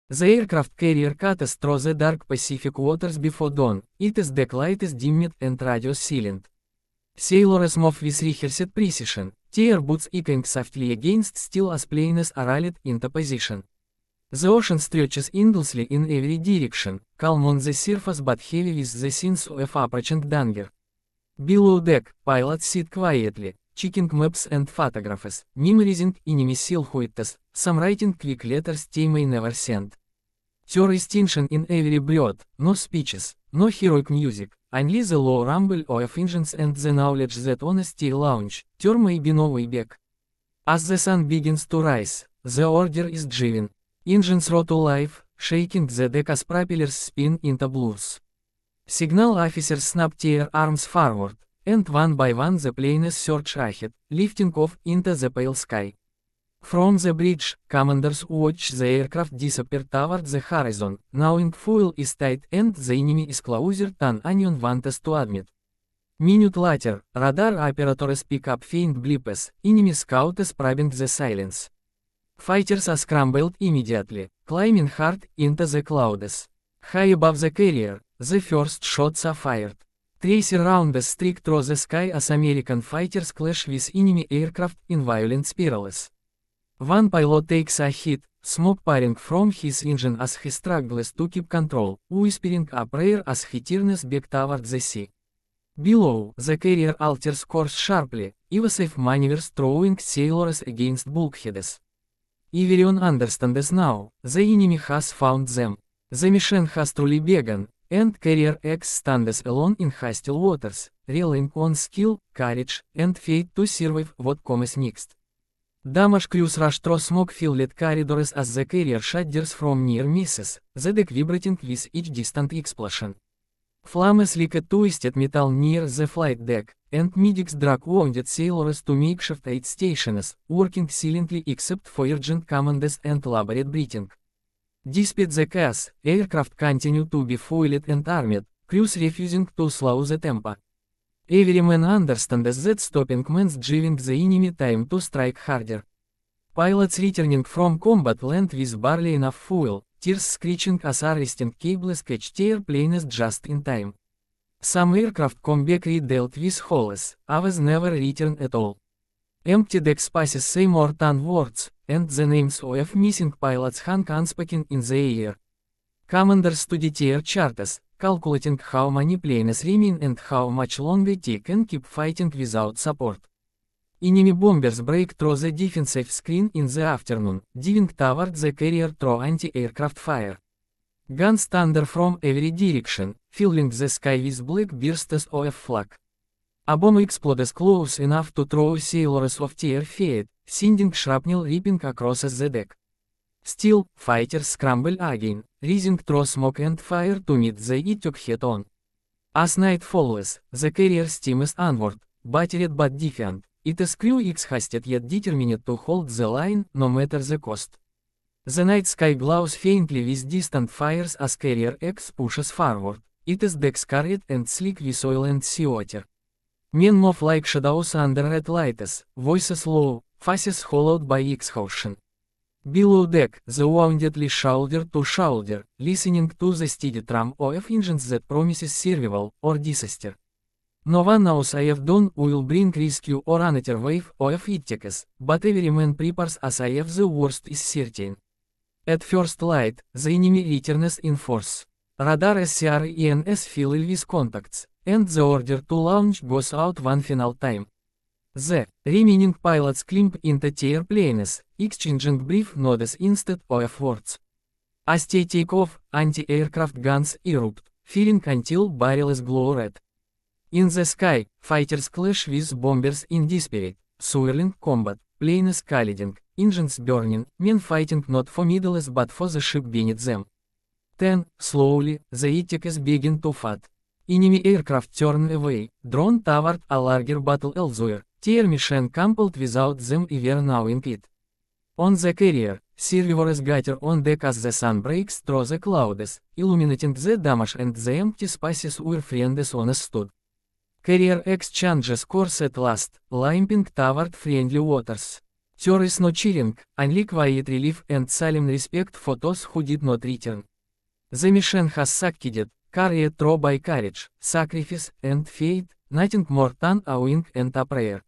The aircraft carrier cutters through the dark Pacific waters before dawn, its deck light is dimmed and radios silent. Sailors move with rehearsed precision, their boots echoing softly against steel as planes are rallied into position. The ocean stretches endlessly in every direction, calm on the surface but heavy with the sense of approaching danger. Below deck, pilots sit quietly, checking maps and photographs, memorizing enemy silhouettes, some writing quick letters they may never send. There is tension in every breath, no speeches, no heroic music, only the low rumble of engines and the knowledge that on a still launch, there may be no way back. As the sun begins to rise, the order is given. Engines roar to life, shaking the deck as propellers spin into blurs. Signal officers snap their arms forward, and one by one the planes surge ahead, lifting off into the pale sky. From the bridge, commanders watch the aircraft disappear toward the horizon, knowing fuel is tight and the enemy is closer than anyone wants to admit. Minute later, radar operators pick up faint blips, enemy scouts probing the silence. Fighters are scrambled immediately, climbing hard into the clouds. High above the carrier, the first shots are fired. Tracer rounds streak through the sky as American fighters clash with enemy aircraft in violent spirals. One pilot takes a hit, smoke pouring from his engine as he struggles to keep control, whispering a prayer as he turns back toward the sea. Below, the carrier alters course sharply, evasive maneuvers throwing sailors against bulkheads. Everyone understands now, the enemy has found them. The mission has truly begun, and Carrier X stands alone in hostile waters, relying on skill, courage, and fate to survive what comes next. Damage crews rush through smoke-filled corridors as the carrier shudders from near misses, the deck vibrating with each distant explosion. Flames lick at twisted metal near the flight deck, and medics drag wounded sailors to makeshift aid stations, working silently except for urgent commands and elaborate breathing. Despite the chaos, aircraft continue to be fueled and armed, crews refusing to slow the tempo. Every man understands that stopping means giving the enemy time to strike harder. Pilots returning from combat land with barely enough fuel, tears screeching as arresting cables catch their planes just in time. Some aircraft come back redealt with holes, others never return at all. Empty deck spaces say more than words, and the names of missing pilots hang unspoken in the air. Commanders study their charts, calculating how many planes remain and how much longer they can keep fighting without support. Enemy bombers break through the defensive screen in the afternoon, diving toward the carrier through anti-aircraft fire. Guns thunder from every direction, filling the sky with black bursts of flak. A bomb explodes close enough to throw sailors off their feet, sending shrapnel ripping across the deck. Still, fighters scramble again, rising through smoke and fire to meet the attack head-on. As night falls, the carrier steams onward, battered but defiant. Its crew exhausted yet determined to hold the line, no matter the cost. The night sky glows faintly with distant fires as Carrier X pushes forward, its deck scarred and sleek with oil and sea water. Men move like shadows under red lights, voices low, faces hollowed by exhaustion. Below deck, the wounded lie shoulder to shoulder, listening to the steady tram of engines that promises survival or disaster. No one knows if dawn will bring rescue or another wave of attacks, but every man prepares as if the worst is certain. At first light, the enemy returns in force. Radar SCR-ENS fill with contacts, and the order to launch goes out one final time. The remaining pilots climb into their planes, exchanging brief nods instead of words. As they take off, anti-aircraft guns erupt, filling until barrels glow red. In the sky, fighters clash with bombers in desperate, swirling combat, planes colliding, engines burning, men fighting not for medals but for the ship beneath them. Then, slowly, the attacks begin to fade. Enemy aircraft turn away, drawn toward a larger battle elsewhere, their mission complete without them ever knowing it. On the carrier, survivors gather on deck as the sun breaks through the clouds, illuminating the damage and the empty spaces where friends once stood. Carrier X changes course at last, limping toward friendly waters. There is no cheering, only quiet relief and solemn respect for those who did not return. The mission has succeeded, carried through by courage, sacrifice, and faith, nothing more than a wing and a prayer.